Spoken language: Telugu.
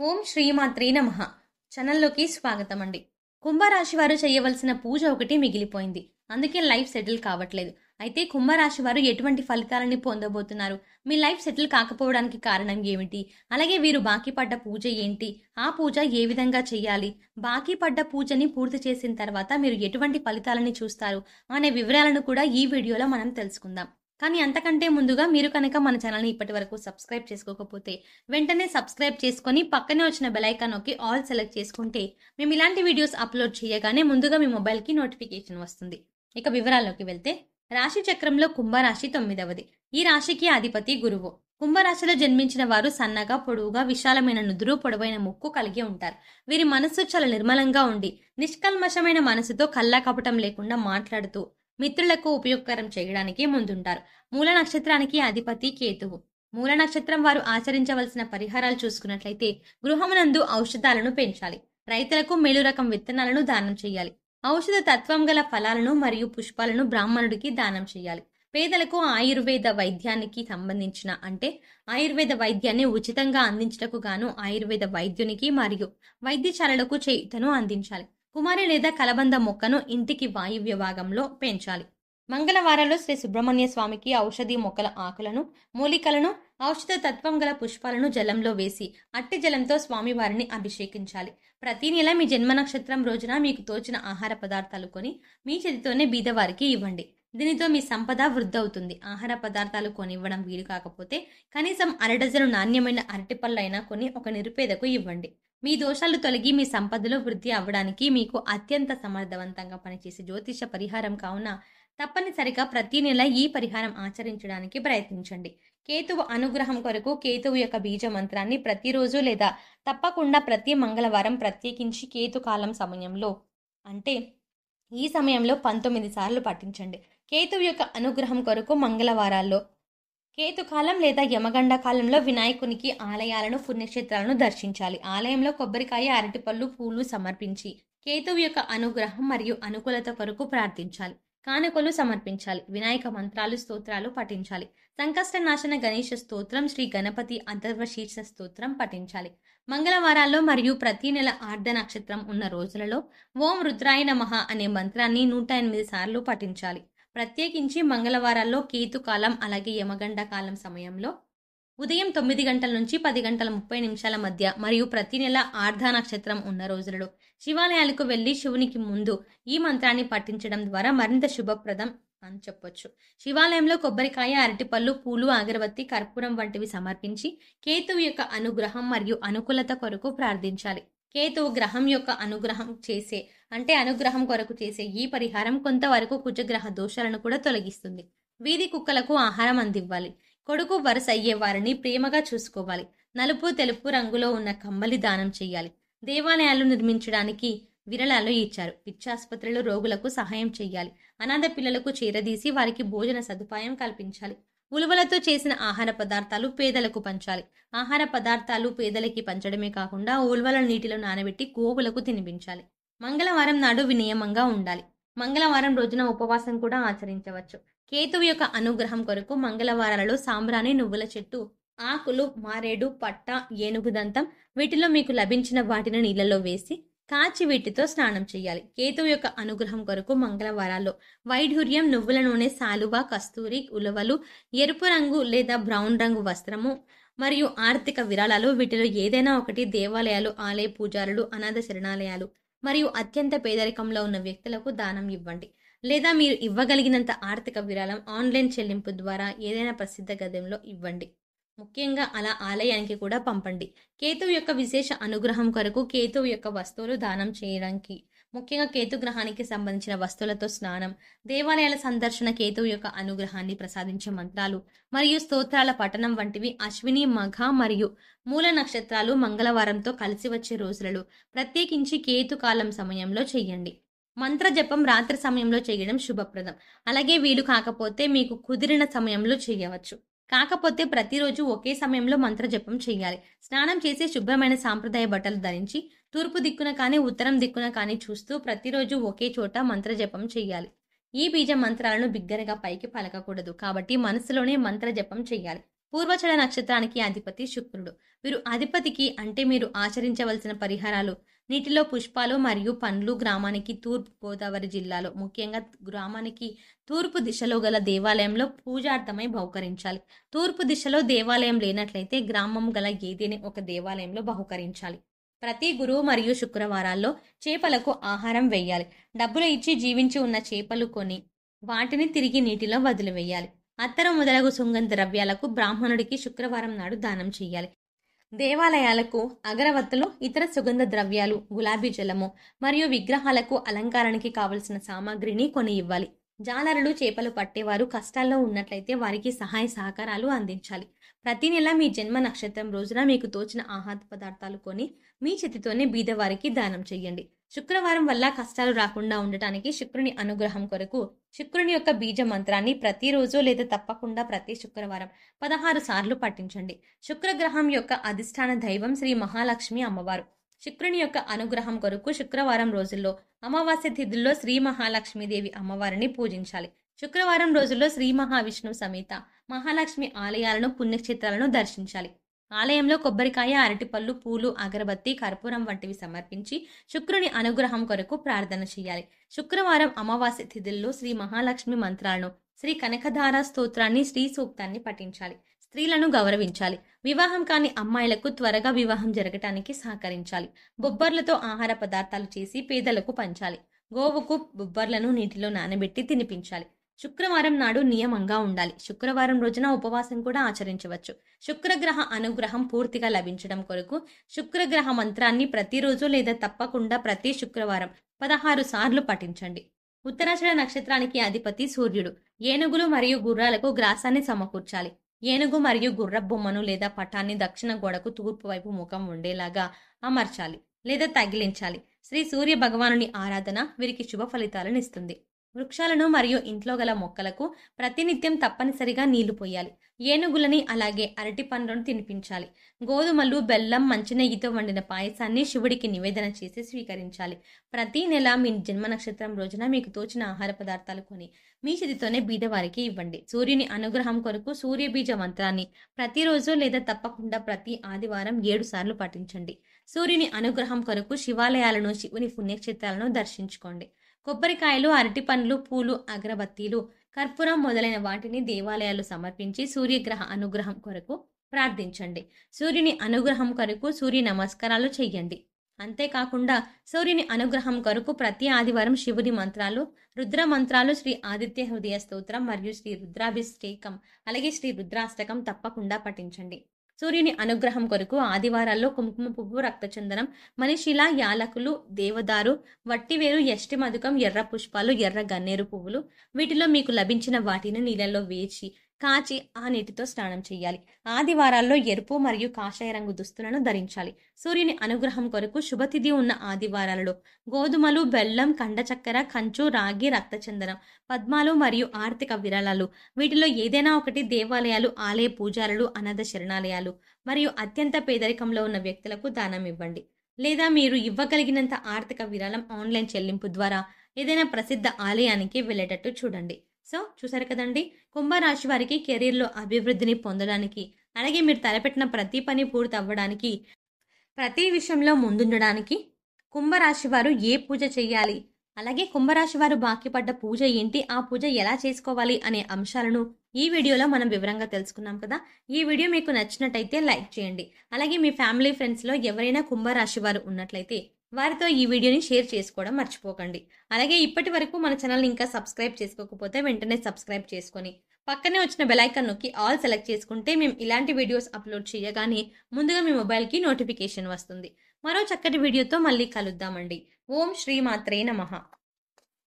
ఓం శ్రీమాత్రే నమః. ఛానల్లోకి స్వాగతం అండి. కుంభరాశి వారు చేయవలసిన పూజ ఒకటి మిగిలిపోయింది. అందుకే లైఫ్ సెటిల్ కావట్లేదు. అయితే కుంభరాశి వారు ఎటువంటి ఫలితాలని పొందబోతున్నారు? మీ లైఫ్ సెటిల్ కాకపోవడానికి కారణం ఏమిటి? అలాగే వీరు బాకీ పడ్డ పూజ ఏంటి? ఆ పూజ ఏ విధంగా చేయాలి? బాకీ పడ్డ పూజని పూర్తి చేసిన తర్వాత మీరు ఎటువంటి ఫలితాలని చూస్తారు? అనే వివరాలను కూడా ఈ వీడియోలో మనం తెలుసుకుందాం. కానీ అంతకంటే ముందుగా మీరు కనుక మన ఛానల్‌ని ఇప్పటివరకు సబ్స్క్రైబ్ చేసుకోకపోతే వెంటనే సబ్స్క్రైబ్ చేసుకొని పక్కనే వచ్చిన బెల్ ఐకాన్ నొక్కి ఆల్ సెలెక్ట్ చేసుకుంటే మేము ఇలాంటి వీడియోస్ అప్లోడ్ చేయగానే ముందుగా మీ మొబైల్‌కి నోటిఫికేషన్ వస్తుంది. ఇక వివరాల్లోకి వెళ్తే రాశి చక్రంలో కుంభరాశి 9వది. ఈ రాశికి అధిపతి గురువు. కుంభరాశిలో జన్మించిన వారు సన్నగా, పొడవుగా, విశాలమైన నుదురు, పొడవైన ముక్కు కలిగి ఉంటారు. వీరి మనస్సు చాలా నిర్మలంగా ఉండి నిష్కల్మషమైన మనసుతో కల్లాకపటం లేకుండా మాట్లాడుతూ మిత్రులకు ఉపయోగకరం చేయడానికి ముందుంటారు. మూల నక్షత్రానికి అధిపతి కేతువు. మూల నక్షత్రం వారు ఆచరించవలసిన పరిహారాలు చూసుకున్నట్లయితే గృహమునందు ఔషధాలను పెంచాలి. రైతులకు మేలు రకం విత్తనాలను దానం చేయాలి. ఔషధ తత్వం గల ఫలాలను మరియు పుష్పాలను బ్రాహ్మణుడికి దానం చేయాలి. పేదలకు ఆయుర్వేద వైద్యానికి సంబంధించిన ఆయుర్వేద వైద్యాన్ని ఉచితంగా అందించటకు గాను ఆయుర్వేద వైద్యునికి మరియు వైద్యశాలలకు చేయుతను అందించాలి. కుమారి లేదా కలబంద మొక్కను ఇంటికి వాయువ్య భాగంలో పెంచాలి. మంగళవారాల్లో శ్రీ సుబ్రహ్మణ్య స్వామికి ఔషధి మొక్కల ఆకులను, మూలికలను, ఔషధ తత్వం గల పుష్పాలను జలంలో వేసి అట్టి జలంతో స్వామివారిని అభిషేకించాలి. ప్రతి నెల మీ జన్మ నక్షత్రం రోజున మీకు తోచిన ఆహార పదార్థాలు కొని మీ చేతితోనే బీదవారికి ఇవ్వండి. దీనితో మీ సంపద వృద్ధవుతుంది. ఆహార పదార్థాలు కొనివ్వడం వీలు కాకపోతే కనీసం అరడజను నాణ్యమైన అరటిపళ్ళైనా కొని ఒక నిరుపేదకు ఇవ్వండి. మీ దోషాలు తొలగి మీ సంపదలో వృద్ధి అవ్వడానికి మీకు అత్యంత సమర్థవంతంగా పనిచేసే జ్యోతిష పరిహారం కావున తప్పనిసరిగా ప్రతి నెల ఈ పరిహారం ఆచరించడానికి ప్రయత్నించండి. కేతువు అనుగ్రహం కొరకు కేతువు యొక్క బీజ మంత్రాన్ని ప్రతిరోజు లేదా తప్పకుండా ప్రతి మంగళవారం ప్రత్యేకించి కేతుకాలం సమయంలో ఈ సమయంలో 19 సార్లు పఠించండి. కేతువు యొక్క అనుగ్రహం కొరకు మంగళవారాల్లో కేతుకాలం లేదా యమగండ కాలంలో వినాయకునికి ఆలయాలను, పుణ్యక్షేత్రాలను దర్శించాలి. ఆలయంలో కొబ్బరికాయ, అరటిపళ్ళు, పూలు సమర్పించి కేతువు యొక్క అనుగ్రహం మరియు అనుకూలత కొరకు ప్రార్థించాలి. కానుకలు సమర్పించాలి. వినాయక మంత్రాలు, స్తోత్రాలు పఠించాలి. సంకష్ట నాశన గణేష స్తోత్రం, శ్రీ గణపతి అథర్వ శీర్ష స్తోత్రం పఠించాలి. మంగళవారాల్లో మరియు ప్రతి నెల ఆర్ధ నక్షత్రం ఉన్న రోజులలో ఓం రుద్రాయ నమః అనే మంత్రాన్ని 108 సార్లు పఠించాలి. ప్రత్యేకించి మంగళవారాల్లో కేతుకాలం అలాగే యమగండ కాలం సమయంలో ఉదయం 9 గంటల నుంచి 10 గంటల 30 నిమిషాల మధ్య మరియు ప్రతి నెల ఆర్ధ నక్షత్రం ఉన్న రోజులలో శివాలయాలకు వెళ్లి శివునికి ముందు ఈ మంత్రాన్ని పఠించడం ద్వారా మరింత శుభప్రదం అని చెప్పొచ్చు. శివాలయంలో కొబ్బరికాయ, అరటిపళ్ళు, పూలు, అగరబత్తి, కర్పూరం వంటివి సమర్పించి కేతువు యొక్క అనుగ్రహం మరియు అనుకూలత కొరకు ప్రార్థించాలి. కేతువు గ్రహం యొక్క అనుగ్రహం కొరకు చేసే ఈ పరిహారం కొంతవరకు కుజగ్రహ దోషాలను కూడా తొలగిస్తుంది. వీధి కుక్కలకు ఆహారం అందివ్వాలి. కొడుకు వరుస అయ్యే వారిని ప్రేమగా చూసుకోవాలి. నలుపు, తెలుపు రంగులో ఉన్న కమ్మలి దానం చేయాలి. దేవాలయాలు నిర్మించడానికి విరాళాలు ఇచ్చారు. పిచ్చాసుపత్రిలో రోగులకు సహాయం చేయాలి. అనాథ పిల్లలకు చేరదీసి వారికి భోజన సదుపాయం కల్పించాలి. ఉలువలతో చేసిన ఆహార పదార్థాలు పేదలకు పంచాలి. ఆహార పదార్థాలు పేదలకి పంచడమే కాకుండా ఉలువల నీటిలో నానబెట్టి గోవులకు తినిపించాలి. మంగళవారం నాడు వినియమంగా ఉండాలి. మంగళవారం రోజున ఉపవాసం కూడా ఆచరించవచ్చు. కేతువు యొక్క అనుగ్రహం కొరకు మంగళవారాలలో సాంబ్రాణి, నువ్వుల చెట్టు ఆకులు, మారేడు, పట్ట, ఏనుగు దంతం వీటిలో మీకు లభించిన వాటిని నీళ్లలో వేసి కాచి వీటితో స్నానం చేయాలి. కేతువు యొక్క అనుగ్రహం కొరకు మంగళవారాల్లో వైఢూర్యం, నువ్వుల నూనె, సాలువ, కస్తూరి, ఉలవలు, ఎరుపు రంగు లేదా బ్రౌన్ రంగు వస్త్రము మరియు ఆర్థిక విరాళాలు వీటిలో ఏదైనా ఒకటి దేవాలయాలు, ఆలయ పూజారులు, అనాథ శరణాలయాలు మరియు అత్యంత పేదరికంలో ఉన్న వ్యక్తులకు దానం ఇవ్వండి. లేదా మీరు ఇవ్వగలిగినంత ఆర్థిక విరాళం ఆన్లైన్ చెల్లింపు ద్వారా ఏదైనా ప్రసిద్ధ గదంలో ఇవ్వండి. ముఖ్యంగా అలా ఆలయానికి కూడా పంపండి. కేతువు యొక్క విశేష అనుగ్రహం కొరకు కేతువు యొక్క వస్తువులు దానం చేయడానికి ముఖ్యంగా కేతు గ్రహానికి సంబంధించిన వస్తువులతో స్నానం, దేవాలయాల సందర్శన, కేతువు యొక్క అనుగ్రహాన్ని ప్రసాదించే మంత్రాలు మరియు స్తోత్రాల పఠనం వంటివి అశ్విని, మఘ మరియు మూల నక్షత్రాలు మంగళవారంతో కలిసి వచ్చే రోజులలో ప్రత్యేకించి కేతుకాలం సమయంలో చేయండి. మంత్ర జపం రాత్రి సమయంలో చేయడం శుభప్రదం. అలాగే వీలు కాకపోతే మీకు కుదిరిన సమయంలో చేయవచ్చు. కాకపోతే ప్రతిరోజు ఒకే సమయంలో మంత్ర జపం చేయాలి. స్నానం చేసి శుభ్రమైన సాంప్రదాయ బట్టలు ధరించి తూర్పు దిక్కున కానీ ఉత్తరం దిక్కున కానీ చూస్తూ ప్రతిరోజు ఒకే చోట మంత్ర జపం చేయాలి. ఈ బీజ మంత్రాలను బిగ్గరగా పైకి పలకకూడదు కాబట్టి మనసులోనే మంత్ర జపం చేయాలి. పూర్వచడ నక్షత్రానికి అధిపతి శుక్రుడు. వీరు అధిపతికి అంటే మీరు ఆచరించవలసిన పరిహారాలు: నీటిలో పుష్పాలు మరియు పండ్లు. గ్రామానికి తూర్పు గోదావరి జిల్లాలో ముఖ్యంగా గ్రామానికి తూర్పు దిశలో గల దేవాలయంలో పూజార్థమై బహుకరించాలి. తూర్పు దిశలో దేవాలయం లేనట్లయితే గ్రామం గల ఏదేని ఒక దేవాలయంలో బహుకరించాలి. ప్రతి గురువు మరియు శుక్రవారాల్లో చేపలకు ఆహారం వేయాలి. డబ్బులు ఇచ్చి జీవించి ఉన్న చేపలు కొని వాటిని తిరిగి నీటిలో వదిలివేయాలి. అత్తరు మొదలగు సుగంధ ద్రవ్యాలకు బ్రాహ్మణుడికి శుక్రవారం నాడు దానం చేయాలి. దేవాలయాలకు అగరవత్తులు, ఇతర సుగంధ ద్రవ్యాలు, గులాబీ జలము మరియు విగ్రహాలకు అలంకారానికి కావలసిన సామాగ్రిని కొని ఇవ్వాలి. జాలరులు, చేపలు పట్టేవారు కష్టాల్లో ఉన్నట్లయితే వారికి సహాయ సహకారాలు అందించాలి. ప్రతి నెల మీ జన్మ నక్షత్రం రోజున మీకు తోచిన ఆహార పదార్థాలు కొని మీ చేతితోనే బీదవారికి దానం చేయండి. శుక్రవారం వల్ల కష్టాలు రాకుండా ఉండటానికి శుక్రుని అనుగ్రహం కొరకు శుక్రుని యొక్క బీజ మంత్రాన్ని ప్రతిరోజు లేదా తప్పకుండా ప్రతి శుక్రవారం 16 సార్లు పఠించండి. శుక్రగ్రహం యొక్క అధిష్టాన దైవం శ్రీ మహాలక్ష్మి అమ్మవారు. శుక్రుని యొక్క అనుగ్రహం కొరకు శుక్రవారం రోజుల్లో అమావాస్య తిథుల్లో శ్రీ మహాలక్ష్మీదేవి అమ్మవారిని పూజించాలి. శుక్రవారం రోజుల్లో శ్రీ మహావిష్ణువు సమేత మహాలక్ష్మి ఆలయాలను, పుణ్యక్షేత్రాలను దర్శించాలి. ఆలయంలో కొబ్బరికాయ, అరటిపళ్ళు, పూలు, అగరబత్తి, కర్పూరం వంటివి సమర్పించి శుక్రుని అనుగ్రహం కొరకు ప్రార్థన చేయాలి. శుక్రవారం అమావాస్య తిథుల్లో శ్రీ మహాలక్ష్మి మంత్రాలను, శ్రీ కనకధార స్తోత్రాన్ని, శ్రీ సూక్తాన్ని పఠించాలి. స్త్రీలను గౌరవించాలి. వివాహం కాని అమ్మాయిలకు త్వరగా వివాహం జరగటానికి సహకరించాలి. బొబ్బర్లతో ఆహార పదార్థాలు చేసి పేదలకు పంచాలి. గోవుకు బొబ్బర్లను నీటిలో నానబెట్టి తినిపించాలి. శుక్రవారం నాడు నియమంగా ఉండాలి. శుక్రవారం రోజున ఉపవాసం కూడా ఆచరించవచ్చు. శుక్రగ్రహ అనుగ్రహం పూర్తిగా లభించడం కొరకు శుక్రగ్రహ మంత్రాన్ని ప్రతిరోజు లేదా తప్పకుండా ప్రతి శుక్రవారం 16 సార్లు పఠించండి. ఉత్తరాషాఢ నక్షత్రానికి అధిపతి సూర్యుడు. ఏనుగులు మరియు గుర్రాలకు గ్రాసాన్ని సమకూర్చాలి. ఏనుగు మరియు గుర్ర బొమ్మను లేదా పటాన్ని దక్షిణ గోడకు తూర్పు వైపు ముఖం ఉండేలాగా అమర్చాలి లేదా తగిలించాలి. శ్రీ సూర్య భగవానుని ఆరాధన వీరికి శుభ ఫలితాలను ఇస్తుంది. వృక్షాలను మరియు ఇంట్లో గల మొక్కలకు ప్రతినిత్యం తప్పనిసరిగా నీళ్లు పోయాలి. ఏనుగులని అలాగే అరటి పండ్లను తినిపించాలి. గోధుమలు, బెల్లం, మంచినెయ్యితో వండిన పాయసాన్ని శివుడికి నివేదన చేసి స్వీకరించాలి. ప్రతి నెల మీ జన్మ నక్షత్రం రోజున మీకు తోచిన ఆహార పదార్థాలు కొని మీ చేతితోనే బీదవారికి ఇవ్వండి. సూర్యుని అనుగ్రహం కొరకు సూర్య బీజ మంత్రాన్ని ప్రతిరోజు లేదా తప్పకుండా ప్రతి ఆదివారం 7 సార్లు పఠించండి. సూర్యుని అనుగ్రహం కొరకు శివాలయాలను, శివుని పుణ్యక్షేత్రాలను దర్శించుకోండి. కొబ్బరికాయలు, అరటి పండ్లు, పూలు, అగరబత్తీలు, కర్పూరం మొదలైన వాటిని దేవాలయాలు సమర్పించి సూర్యగ్రహ అనుగ్రహం కొరకు ప్రార్థించండి. సూర్యుని అనుగ్రహం కొరకు సూర్య నమస్కారాలు చెయ్యండి. అంతేకాకుండా సూర్యుని అనుగ్రహం కొరకు ప్రతి ఆదివారం శివుని మంత్రాలు, రుద్ర మంత్రాలు, శ్రీ ఆదిత్య హృదయ స్తోత్రం మరియు శ్రీ రుద్రాభిషేకం అలాగే శ్రీ రుద్రాష్టకం తప్పకుండా పఠించండి. సూర్యుని అనుగ్రహం కొరకు ఆదివారాల్లో కుంకుమ పువ్వు, రక్తచందనం, మనిషిల, యాలకులు, దేవదారు, వట్టివేరు, యష్టి మధుకం, ఎర్ర పుష్పాలు, ఎర్ర గన్నేరు పువ్వులు వీటిలో మీకు లభించిన వాటిని నీళ్ళల్లో వేచి కాచి ఆ నీటితో స్నానం చేయాలి. ఆదివారాల్లో ఎరుపు మరియు కాషాయ రంగు దుస్తులను ధరించాలి. సూర్యుని అనుగ్రహం కొరకు శుభతిథి ఉన్న ఆదివారాలలో గోధుమలు, బెల్లం, కండ చక్కెర, కంచు, రాగి, రక్తచందనం, పద్మాలు మరియు ఆర్థిక విరాళాలు వీటిలో ఏదైనా ఒకటి దేవాలయాలు, ఆలయ పూజారులు, అనాథ శరణాలయాలు మరియు అత్యంత పేదరికంలో ఉన్న వ్యక్తులకు దానం ఇవ్వండి. లేదా మీరు ఇవ్వగలిగినంత ఆర్థిక విరాళం ఆన్లైన్ చెల్లింపు ద్వారా ఏదైనా ప్రసిద్ధ ఆలయానికి వెళ్ళేటట్టు చూడండి. సో చూసారు కదండి, కుంభరాశి వారికి కెరీర్లో అభివృద్ధిని పొందడానికి అలాగే మీరు తలపెట్టిన ప్రతి పని పూర్తి అవ్వడానికి, ప్రతి విషయంలో ముందుండడానికి కుంభరాశి వారు ఏ పూజ చేయాలి, అలాగే కుంభరాశి వారు బాకీ పడ్డ పూజ ఏంటి, ఆ పూజ ఎలా చేసుకోవాలి అనే అంశాలను ఈ వీడియోలో మనం వివరంగా తెలుసుకున్నాం కదా. ఈ వీడియో మీకు నచ్చినట్టయితే లైక్ చేయండి. అలాగే మీ ఫ్యామిలీ ఫ్రెండ్స్లో ఎవరైనా కుంభరాశి వారు ఉన్నట్లయితే వారితో ఈ వీడియోని షేర్ చేసుకోవడం మర్చిపోకండి. అలాగే ఇప్పటి వరకు మన ఛానల్ని ఇంకా సబ్స్క్రైబ్ చేసుకోకపోతే వెంటనే సబ్స్క్రైబ్ చేసుకొని పక్కనే వచ్చిన బెల్ ఐకాన్ నొక్కి ఆల్ సెలెక్ట్ చేసుకుంటే మేము ఇలాంటి వీడియోస్ అప్లోడ్ చేయగానే ముందుగా మీ మొబైల్కి నోటిఫికేషన్ వస్తుంది. మరో చక్కటి వీడియోతో మళ్ళీ కలుద్దామండి. ఓం శ్రీ మాత్రే నమః.